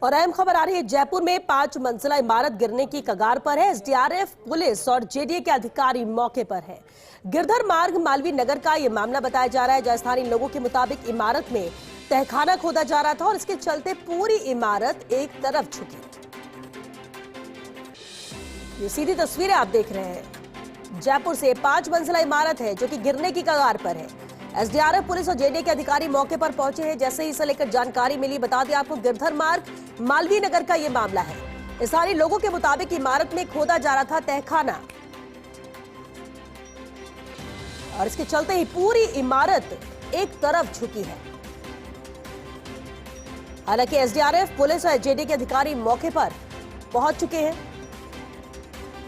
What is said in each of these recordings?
और अहम खबर आ रही है, जयपुर में 5 मंजिला इमारत गिरने की कगार पर है। एसडीआरएफ, पुलिस और जेडीए के अधिकारी मौके पर है। गिरधर मार्ग मालवीय नगर का यह मामला बताया जा रहा है, जहां स्थानीय लोगों के मुताबिक इमारत में तहखाना खोदा जा रहा था और इसके चलते पूरी इमारत एक तरफ झुकी। ये सीधी तस्वीरें आप देख रहे हैं। जयपुर से 5 मंजिला इमारत है जो कि गिरने की कगार पर है। एसडीआरएफ, पुलिस और जेडीए के अधिकारी मौके पर पहुंचे हैं। जैसे ही इसे लेकर जानकारी मिली, बता दें आपको, गिरधर मार्ग मालवीय नगर का यह मामला है। स्थानीय लोगों के मुताबिक इमारत में खोदा जा रहा था तहखाना और इसके चलते ही पूरी इमारत एक तरफ झुकी है। हालांकि एसडीआरएफ, पुलिस और जेडीए के अधिकारी मौके पर पहुंच चुके हैं।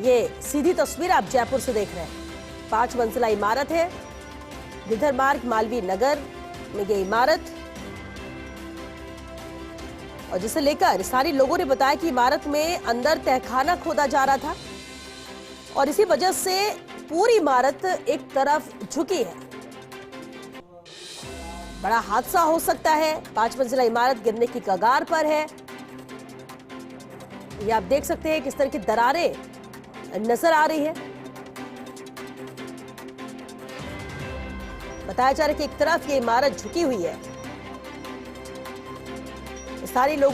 ये सीधी तस्वीर आप जयपुर से देख रहे हैं। 5 मंजिला इमारत है, गिरधर मार्ग मालवीय नगर में ये इमारत, और जिसे लेकर स्थानीय लोगों ने बताया कि इमारत में अंदर तहखाना खोदा जा रहा था और इसी वजह से पूरी इमारत एक तरफ झुकी है। बड़ा हादसा हो सकता है। 5 मंजिला इमारत गिरने की कगार पर है। ये आप देख सकते हैं किस तरह की दरारें नजर आ रही है। बताया जा रहा है कि एक तरफ ये इमारत झुकी हुई है। स्थानीय लोग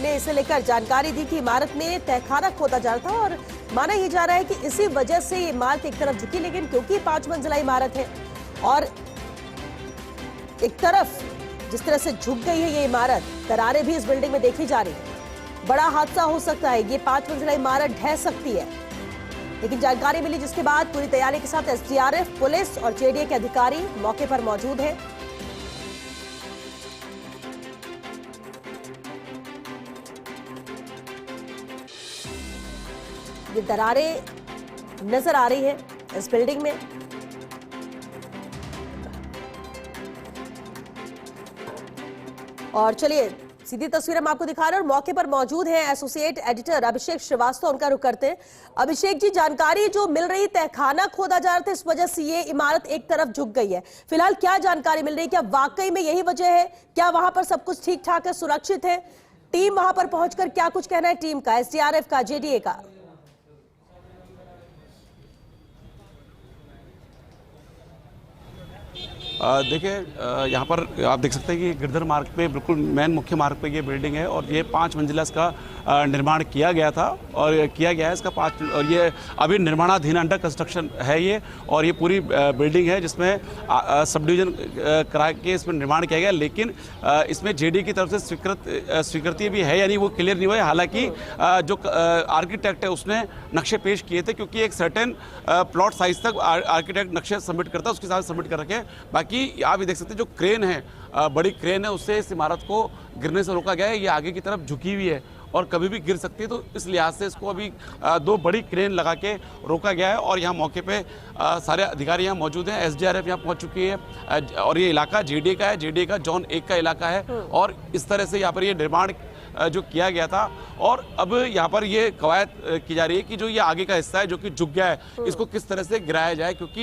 ने इसे लेकर जानकारी दी कि इमारत में तहखाना खोदा जा रहा था और माना यह जा रहा है कि इसी वजह से ये इमारत एक तरफ झुकी, लेकिन क्योंकि 5 मंजिला इमारत है और एक तरफ जिस तरह से झुक गई है ये इमारत, दरारें भी इस बिल्डिंग में देखी जा रही है। बड़ा हादसा हो सकता है। ये 5 मंजिला इमारत ढह सकती है, लेकिन जानकारी मिली जिसके बाद पूरी तैयारी के साथ एसडीआरएफ, पुलिस और जेडीए के अधिकारी मौके पर मौजूद हैं। ये दरारें नजर आ रही है इस बिल्डिंग में। और चलिए सीधी तस्वीर हम आपको दिखा रहे हैं और मौके पर मौजूद हैं एसोसिएट एडिटर अभिषेक श्रीवास्तव। उनका रुख करते हैं। अभिषेक जी, जानकारी जो मिल रही, तहखाना खोदा जा रहा था, इस वजह से ये इमारत एक तरफ झुक गई है। फिलहाल क्या जानकारी मिल रही है? क्या वाकई में यही वजह है? क्या वहां पर सब कुछ ठीक ठाक है, सुरक्षित है? टीम वहां पर पहुंचकर क्या कुछ कहना है टीम का, एसडीआरएफ का, जेडीए का? देखिए, यहाँ पर आप देख सकते हैं कि गिरधर मार्ग पे, बिल्कुल मेन मुख्य मार्ग पे ये बिल्डिंग है और ये 5 मंजिला इसका निर्माण किया गया था और किया गया है इसका 5, और ये अभी निर्माणाधीन, अंडर कंस्ट्रक्शन है ये। और ये पूरी बिल्डिंग है जिसमें सब डिवीजन करा के इसमें निर्माण किया गया, लेकिन इसमें जेडी की तरफ से स्वीकृति भी है या नहीं वो क्लियर नहीं हुआ है। हालांकि जो आर्किटेक्ट है उसने नक्शे पेश किए थे, क्योंकि एक सर्टेन प्लॉट साइज तक आर्किटेक्ट नक्शे सबमिट करता है, उसके साथ सबमिट कर रखे। बाकी आप ये देख सकते हैं जो क्रेन है, बड़ी क्रेन है, उससे इस इमारत को गिरने से रोका गया है। ये आगे की तरफ झुकी हुई है और कभी भी गिर सकती है, तो इस लिहाज से इसको अभी 2 बड़ी क्रेन लगा के रोका गया है। और यहाँ मौके पे सारे अधिकारी यहाँ मौजूद हैं। एसडीआरएफ यहाँ पहुँच चुकी है और ये इलाका जेडीए का है, जेडीए का जोन 1 का इलाका है। और इस तरह से यहाँ पर ये निर्माण जो किया गया था और अब यहाँ पर ये कवायद की जा रही है कि जो ये आगे का हिस्सा है जो कि झुक गया है, इसको किस तरह से गिराया जाए, क्योंकि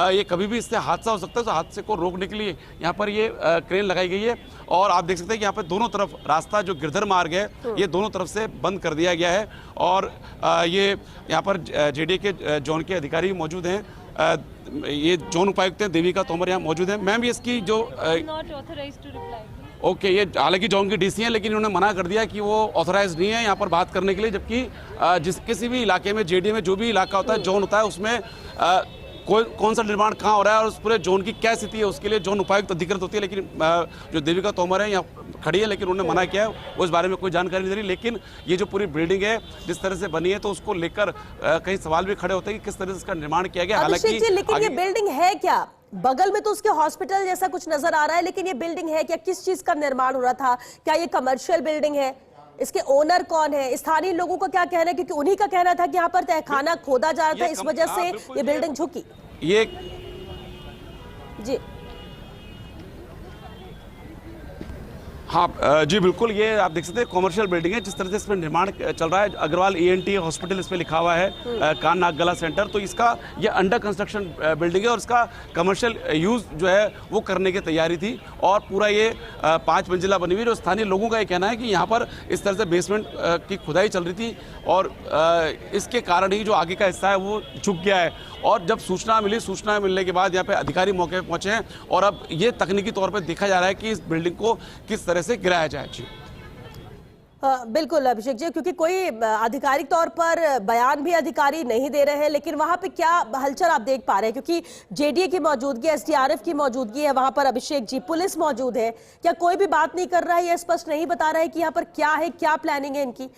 ये कभी भी इससे हादसा हो सकता है। तो हादसे को रोकने के लिए यहाँ पर ये क्रेन लगाई गई है। और आप देख सकते हैं कि यहाँ पर दोनों तरफ रास्ता, जो गिरधर मार्ग है, ये दोनों तरफ से बंद कर दिया गया है। और ये यहाँ पर जेडीए के जोन के अधिकारी मौजूद हैं। ये जोन उपायुक्त हैं देविका तोमर यहाँ मौजूद हैं। मैम, ये इसकी जो ओके, ये हालांकि जोन की डीसी हैं, लेकिन इन्होंने मना कर दिया कि वो ऑथराइज नहीं है यहाँ पर बात करने के लिए। जबकि किसी भी इलाके में, जेडीए में जो भी इलाका होता है, जोन होता है, उसमें कौन सा निर्माण कहाँ हो रहा है और उस पूरे जोन की क्या स्थिति है, उसके लिए जोन उपायुक्त अधिकृत होती है। लेकिन जो देविका तोमर है यहाँ खड़ी है, लेकिन उन्होंने मना किया है, वो इस बारे में कोई जानकारी नहीं दे रही। लेकिन ये जो पूरी बिल्डिंग है जिस तरह से बनी है, तो उसको लेकर कई सवाल भी खड़े होते हैं कि किस तरह से इसका निर्माण किया गया। हालांकि लेकिन ये बिल्डिंग है क्या? बगल में तो उसके हॉस्पिटल जैसा कुछ नजर आ रहा है, लेकिन ये बिल्डिंग है क्या? किस चीज का निर्माण हो रहा था? क्या ये कमर्शियल बिल्डिंग है? इसके ओनर कौन है? स्थानीय लोगों का क्या कहना है? क्योंकि उन्हीं का कहना था कि यहाँ पर तहखाना खोदा जा रहा था, इस वजह से ये बिल्डिंग झुकी। ये जी हाँ जी बिल्कुल, ये आप देख सकते हैं कॉमर्शियल बिल्डिंग है। जिस तरह से इसमें निर्माण चल रहा है, अग्रवाल ENT हॉस्पिटल इसमें लिखा हुआ है, कान नाक गला सेंटर, तो इसका ये अंडर कंस्ट्रक्शन बिल्डिंग है और इसका कमर्शियल यूज़ जो है वो करने की तैयारी थी। और पूरा ये 5 मंजिला बनी हुई है। जो स्थानीय लोगों का ये कहना है कि यहाँ पर इस तरह से बेसमेंट की खुदाई चल रही थी और इसके कारण ही जो आगे का हिस्सा है वो झुक गया है। और जब सूचना मिलने के बाद यहाँ पे अधिकारी मौके पे पहुँचे हैं और अब ये तकनीकी तौर पर देखा जा रहा है कि इस बिल्डिंग को किस तरह से गिराया जाए। जी बिल्कुल अभिषेक जी, क्योंकि कोई आधिकारिक तौर पर बयान भी अधिकारी नहीं दे रहे हैं, लेकिन वहां पे क्या हलचल आप देख पा रहे हैं? क्योंकि JDA की मौजूदगी, SDRF की मौजूदगी है वहां पर, अभिषेक जी, पुलिस मौजूद है, क्या कोई भी बात नहीं कर रहा है? यह स्पष्ट नहीं बता रहा है कि यहाँ पर क्या है, क्या प्लानिंग है इनकी?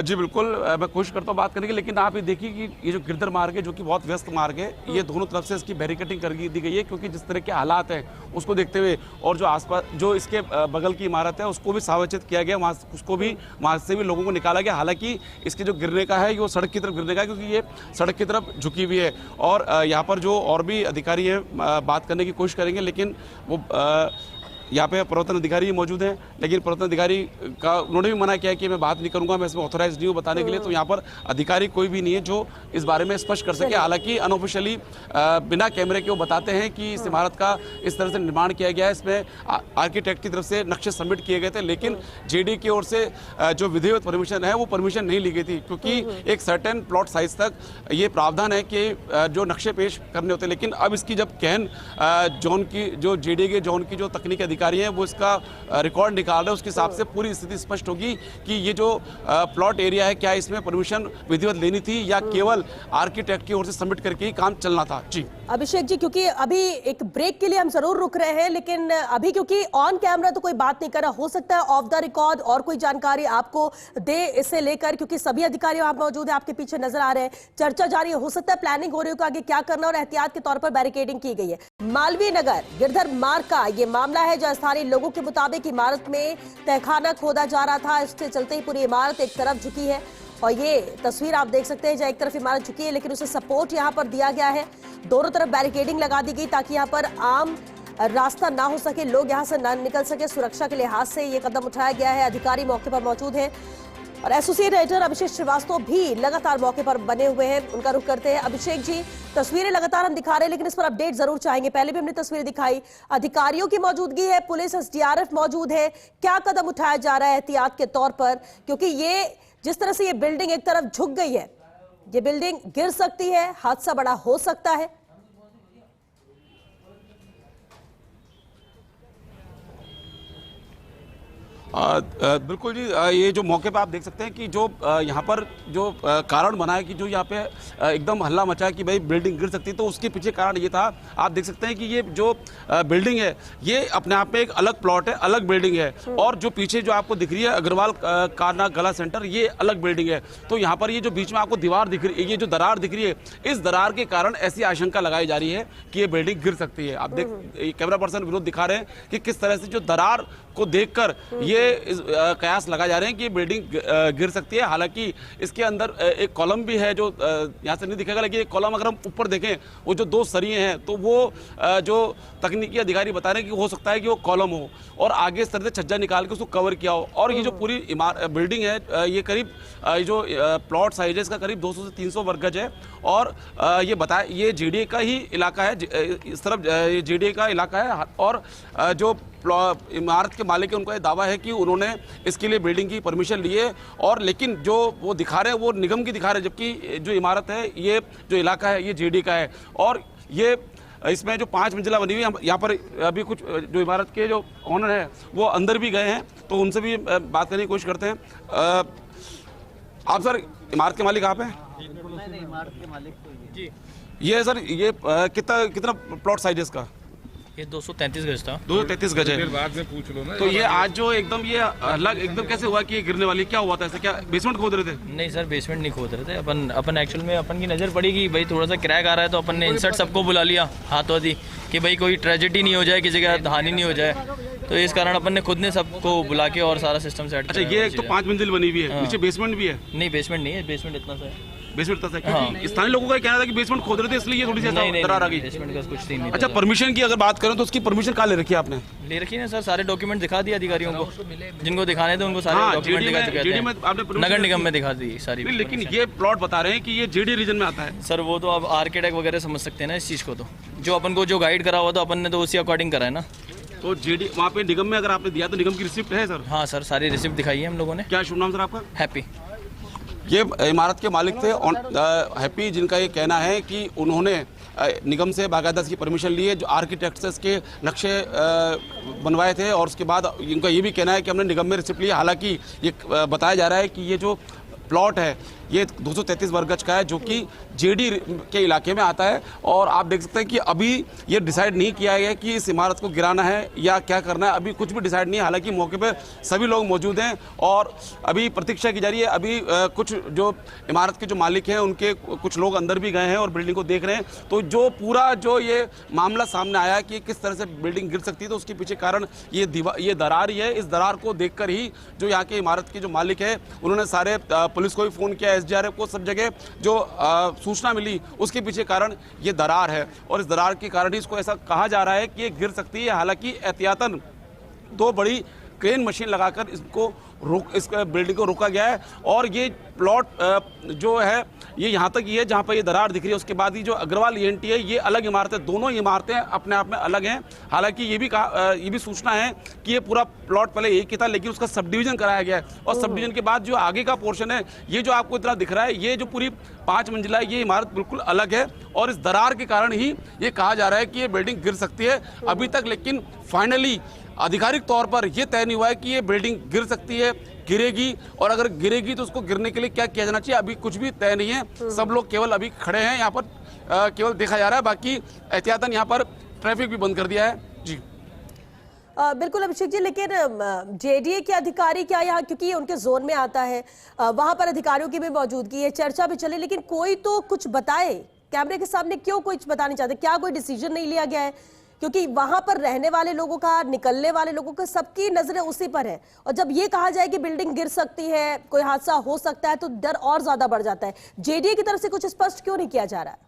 जी बिल्कुल, मैं कोशिश करता हूँ बात करने की, लेकिन आप ये देखिए कि ये जो गिरधर मार्ग है, जो कि बहुत व्यस्त मार्ग है, ये दोनों तरफ से इसकी बैरिकेडिंग कर दी गई है, क्योंकि जिस तरह के हालात हैं उसको देखते हुए और जो आसपास जो इसके बगल की इमारत है उसको भी सावचित किया गया, वहाँ से भी लोगों को निकाला गया। हालांकि इसके जो गिरने का है वो सड़क की तरफ गिरने का है, क्योंकि ये सड़क की तरफ झुकी हुई है। और यहाँ पर जो और भी अधिकारी हैं बात करने की कोशिश करेंगे, लेकिन वो यहाँ पे प्रवर्तन अधिकारी मौजूद हैं, लेकिन प्रवर्तन अधिकारी का उन्होंने भी मना किया कि मैं बात नहीं करूंगा, मैं इसमें ऑथोराइज नहीं हूँ बताने के लिए। तो यहाँ पर अधिकारी कोई भी नहीं है जो इस बारे में स्पष्ट कर सके। हालांकि अनऑफिशियली बिना कैमरे के वो बताते हैं कि इस इमारत का इस तरह से निर्माण किया गया है, इसमें आर्किटेक्ट की तरफ से नक्शे सबमिट किए गए थे, लेकिन JDA की ओर से जो विधिवत परमिशन है वो परमिशन नहीं ली गई थी, क्योंकि एक सर्टेन प्लॉट साइज तक ये प्रावधान है कि जो नक्शे पेश करने होते हैं। लेकिन अब इसकी जब कैन जोन की, जो JDA के जोन की जो तकनीकी अधिकारी हैं वो इसका रिकॉर्ड निकाल रहे हैं, उसके हिसाब से पूरी स्थिति स्पष्ट होगी कि ये जो प्लॉट एरिया है, क्या इसमें परमिशन विधिवत लेनी थी या केवल आर्किटेक्ट की ओर से सबमिट करके ही काम चलना था। जी अभिषेक जी, क्योंकि अभी एक ब्रेक के लिए हम जरूर रुक रहे हैं, लेकिन अभी क्योंकि ऑन कैमरा तो कोई बात नहीं कर रहा, हो सकता है ऑफ द रिकॉर्ड और कोई जानकारी आपको दे इससे लेकर, क्योंकि सभी अधिकारी वहां मौजूद है, आपके पीछे नजर आ रहे हैं, चर्चा जारी है, हो सकता है प्लानिंग हो रही हो आगे क्या करना और एहतियात के तौर पर बैरिकेडिंग की गई है। मालवीय नगर गिरधर मार्ग का ये मामला है, जो स्थानीय लोगों के मुताबिक इमारत में तहखाना खोदा जा रहा था, इसके चलते ही पूरी इमारत एक तरफ झुकी है। और ये तस्वीर आप देख सकते हैं, जहां एक तरफ इमारत झुकी है लेकिन उसे सपोर्ट यहां पर दिया गया है, दोनों तरफ बैरिकेडिंग लगा दी गई ताकि यहां पर आम रास्ता ना हो सके, लोग यहां से ना निकल सके। सुरक्षा के लिहाज से ये कदम उठाया गया है, अधिकारी मौके पर मौजूद है और एसोसिएट एडिटर अभिषेक श्रीवास्तव भी लगातार मौके पर बने हुए हैं, उनका रुख करते हैं। अभिषेक जी, तस्वीरें लगातार हम दिखा रहे हैं, लेकिन इस पर अपडेट जरूर चाहेंगे। पहले भी हमने तस्वीरें दिखाई, अधिकारियों की मौजूदगी है, पुलिस SDRF मौजूद है, क्या कदम उठाया जा रहा है एहतियात के तौर पर? क्योंकि ये जिस तरह से ये बिल्डिंग एक तरफ झुक गई है, ये बिल्डिंग गिर सकती है, हादसा बड़ा हो सकता है। बिल्कुल जी, ये जो मौके पे आप देख सकते हैं कि जो यहाँ पर जो कारण बना है कि जो यहाँ पे एकदम हल्ला मचा है कि भाई बिल्डिंग गिर सकती है, तो उसके पीछे कारण ये था। आप देख सकते हैं कि ये जो बिल्डिंग है ये अपने आप में एक अलग प्लॉट है, अलग बिल्डिंग है, और जो पीछे जो आपको दिख रही है अग्रवाल कान नाक गला सेंटर, ये अलग बिल्डिंग है। तो यहाँ पर ये जो बीच में आपको दीवार दिख रही है, ये जो दरार दिख रही है, इस दरार के कारण ऐसी आशंका लगाई जा रही है कि ये बिल्डिंग गिर सकती है। आप देख, कैमरा पर्सन विनोद दिखा रहे हैं कि किस तरह से जो दरार को देखकर ये कयास लगा जा रहे हैं कि बिल्डिंग गिर सकती है। हालांकि इसके अंदर एक कॉलम भी है जो यहाँ से नहीं दिखेगा, लेकिन एक कॉलम अगर हम ऊपर देखें, वो जो 2 सरिये हैं, तो वो जो तकनीकी अधिकारी बता रहे हैं कि हो सकता है कि वो कॉलम हो और आगे इस तरह से छज्जा निकाल के उसको कवर किया हो। और ये जो पूरी बिल्डिंग है, ये करीब जो प्लॉट साइज है इसका करीब 200 से 300 वर्ग गज है। और ये JDA का ही इलाका है, इस तरफ ये JDA का इलाका है। और जो इमारत के मालिक है, उनका ये दावा है कि उन्होंने इसके लिए बिल्डिंग की परमिशन ली है, और लेकिन जो वो दिखा रहे हैं वो निगम की दिखा रहे हैं, जबकि जो इमारत है, ये जो इलाका है, ये JDA का है। और ये इसमें जो 5 मंजिला बनी हुई है, यहाँ पर अभी कुछ जो इमारत के जो ऑनर है वो अंदर भी गए हैं, तो उनसे भी बात करने की कोशिश करते हैं। आप सर इमारत के मालिक आप हैं? इमारत के मालिक तो जी। ये सर ये कितना प्लॉट साइज है इसका? ये 233 गज था। 233 गज है। बाद में पूछ लो ना। तो ये आज जो एकदम ये अलग एकदम कैसे हुआ कि ये गिरने वाली, क्या हुआ था ऐसे? क्या बेसमेंट खोद रहे थे? नहीं सर, बेसमेंट नहीं खोद रहे थे। अपन एक्चुअल में अपन की नज़र पड़ी कि भाई थोड़ा सा क्रैक आ रहा है, तो अपन ने इंसर्ट सबको बुला लिया हाथों दी कि भाई कोई ट्रेजेडी नहीं हो जाए, किसी का हानि नहीं हो जाए। तो इस कारण अपन ने खुद ने सबको बुला के और सारा सिस्टम सेट। अच्छा, ये एक तो 5 मंजिल बनी हुई है, नीचे बेसमेंट भी है? नहीं, बेसमेंट नहीं है, बेसमेंट इतना सा है। बेसमेंट तक है, क्योंकि स्थानीय लोगों का कहना था कि बेसमेंट खोद रहे थे इसलिए ये थोड़ी सी नहीं दरार आ गई। बेसमेंट का कुछ सीन नहीं अच्छा, परमिशन की अगर बात करें तो उसकी परमिशन कहाँ ले रखी है आपने? ले रखी है सर, सारे डॉक्यूमेंट दिखा दिए अधिकारियों को, जिनको दिखाने थे उनको सारे हाँ, डॉक्यूमेंट GD दिखा में चुके आपने थे, permission नगर निगम दी। में दिखा दी सारी। नहीं, लेकिन ये प्लॉट बता रहे हैं कि ये जेडी रीजन में आता है। सर वो तो अब आर्किटेक्ट वगैरह समझ सकते हैं ना इस चीज़ को, तो जो अपन को जो गाइड करा हुआ था अपन ने तो उसी अकॉर्डिंग करा है ना। तो जेडी वहाँ पे निगम में अगर आपने दिया तो निगम की रिसिप्ट है सर? हाँ सर, सारी रिसिप्ट दिखाई है हम लोगों ने। क्या शुभ नाम सर आपका? हैप्पी। ये इमारत के मालिक थे हैप्पी, जिनका ये कहना है कि उन्होंने निगम से बाकायदा की परमिशन ली है, जो आर्किटेक्ट्स के नक्शे बनवाए थे, और उसके बाद इनका ये भी कहना है कि हमने निगम में रिसिप्ट लिया। हालांकि ये बताया जा रहा है कि ये जो प्लॉट है ये 233 वर्ग गज का है, जो कि जेडी के इलाके में आता है। और आप देख सकते हैं कि अभी ये डिसाइड नहीं किया गया कि इस इमारत को गिराना है या क्या करना है, अभी कुछ भी डिसाइड नहीं है। हालांकि मौके पे सभी लोग मौजूद हैं और अभी प्रतीक्षा की जा रही है। अभी कुछ जो इमारत के जो मालिक हैं उनके कुछ लोग अंदर भी गए हैं और बिल्डिंग को देख रहे हैं। तो जो पूरा जो ये मामला सामने आया कि किस तरह से बिल्डिंग गिर सकती है, तो उसके पीछे कारण ये दरार ही है। इस दरार को देखकर ही जो यहाँ के इमारत के जो मालिक है उन्होंने सारे पुलिस को भी फ़ोन किया, SDRF को, सब जगह जो सूचना मिली उसके पीछे कारण ये दरार है। और इस दरार के कारण ही इसको ऐसा कहा जा रहा है कि ये गिर सकती है। हालांकि एहतियातन 2 बड़ी क्रेन मशीन लगाकर इस बिल्डिंग को रोका गया है। और ये प्लॉट जो है ये यहाँ तक ही है जहाँ पर ये दरार दिख रही है। उसके बाद ही जो अग्रवाल ENT है, ये अलग इमारतें, दोनों इमारतें अपने आप में अलग हैं। हालांकि ये भी सूचना है कि ये पूरा प्लॉट पहले एक ही था, लेकिन उसका सब डिवीजन कराया गया है। और सब डिवीजन के बाद जो आगे का पोर्शन है, ये जो आपको इतना दिख रहा है, ये जो पूरी 5 मंजिला है, ये इमारत बिल्कुल अलग है। और इस दरार के कारण ही ये कहा जा रहा है कि ये बिल्डिंग गिर सकती है। अभी तक लेकिन फाइनली आधिकारिक तौर पर यह तय नहीं हुआ है कि ये बिल्डिंग गिर सकती है, गिरेगी, और अगर गिरेगी तो उसको गिरने के लिए क्या किया जाना चाहिए, अभी कुछ भी तय नहीं है। सब लोग केवल अभी खड़े हैं यहाँ पर, केवल देखा जा रहा है। बाकी एहतियातन यहाँ पर ट्रैफिक भी बंद कर दिया है। जी बिल्कुल अभिषेक जी, लेकिन JDA के अधिकारी क्या यहाँ, क्योंकि ये उनके जोन में आता है, वहां पर अधिकारियों की भी मौजूदगी है, चर्चा भी चले, लेकिन कोई तो कुछ बताए कैमरे के सामने, क्यों कुछ बताना चाहते? क्या कोई डिसीजन नहीं लिया गया है? क्योंकि वहां पर रहने वाले लोगों का, निकलने वाले लोगों का, सबकी नजरें उसी पर है। और जब ये कहा जाए कि बिल्डिंग गिर सकती है, कोई हादसा हो सकता है, तो डर और ज्यादा बढ़ जाता है। JDA की तरफ से कुछ स्पष्ट क्यों नहीं किया जा रहा है?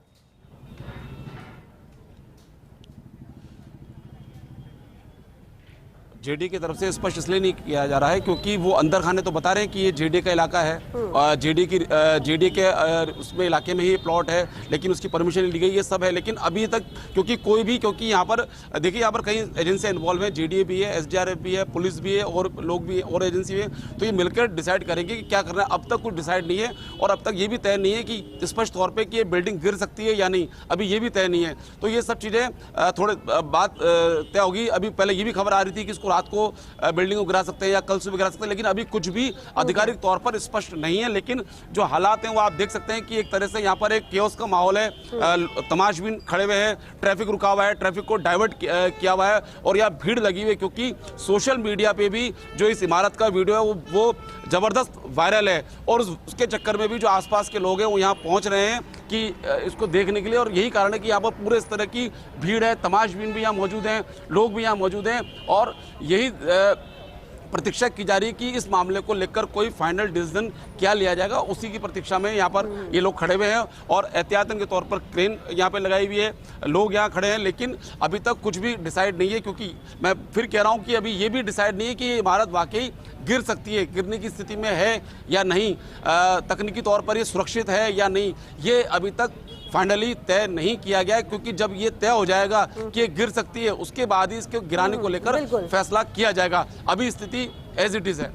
JD की तरफ से स्पष्ट इसलिए नहीं किया जा रहा है क्योंकि वो अंदर खाने तो बता रहे हैं कि ये JD का इलाका है, और JD के उसमें इलाके में ही प्लॉट है, लेकिन उसकी परमिशन ली गई, ये सब है। लेकिन अभी तक क्योंकि यहाँ पर देखिए, यहाँ पर कई एजेंसियाँ इन्वॉल्व हैं, JDA भी है, SDRF भी है, पुलिस भी है, और लोग भी, और एजेंसी भी है। तो ये मिलकर डिसाइड करेंगे कि क्या करना है। अब तक कुछ डिसाइड नहीं है, और अब तक ये भी तय नहीं है कि स्पष्ट तौर पर कि ये बिल्डिंग गिर सकती है या नहीं, अभी ये भी तय नहीं है। तो ये सब चीज़ें थोड़े बात तय होगी। अभी पहले ये भी खबर आ रही थी कि इसको रात को बिल्डिंग को गिरा सकते हैं या कल सुबह गिरा सकते हैं, लेकिन अभी कुछ भी आधिकारिक तौर पर स्पष्ट नहीं है। लेकिन जो हालात हैं वो आप देख सकते हैं कि एक तरह से यहाँ पर एक केओस का माहौल है, तमाशबीन खड़े हुए हैं, ट्रैफिक रुका हुआ है, ट्रैफिक को डाइवर्ट किया हुआ है, और यहाँ भीड़ लगी हुई है। क्योंकि सोशल मीडिया पे भी जो इस इमारत का वीडियो है वो ज़बरदस्त वायरल है, और उसके चक्कर में भी जो आसपास के लोग हैं वो यहाँ पहुँच रहे हैं कि इसको देखने के लिए। और यही कारण है कि यहाँ पर पूरे इस तरह की भीड़ है, तमाशबीन भी यहाँ मौजूद हैं, लोग भी यहाँ मौजूद हैं, और यही प्रतीक्षा की जा रही है कि इस मामले को लेकर कोई फाइनल डिसीजन क्या लिया जाएगा। उसी की प्रतीक्षा में यहाँ पर ये लोग खड़े हुए हैं, और एहतियातन के तौर पर क्रेन यहाँ पे लगाई हुई है, लोग यहाँ खड़े हैं। लेकिन अभी तक कुछ भी डिसाइड नहीं है, क्योंकि मैं फिर कह रहा हूँ कि अभी ये भी डिसाइड नहीं है कि ये इमारत वाकई गिर सकती है, गिरने की स्थिति में है या नहीं, तकनीकी तौर पर ये सुरक्षित है या नहीं, ये अभी तक फाइनली तय नहीं किया गया है। क्योंकि जब ये तय हो जाएगा कि ये गिर सकती है, उसके बाद ही इसके गिराने को लेकर फैसला किया जाएगा। अभी स्थिति एज इट इज है।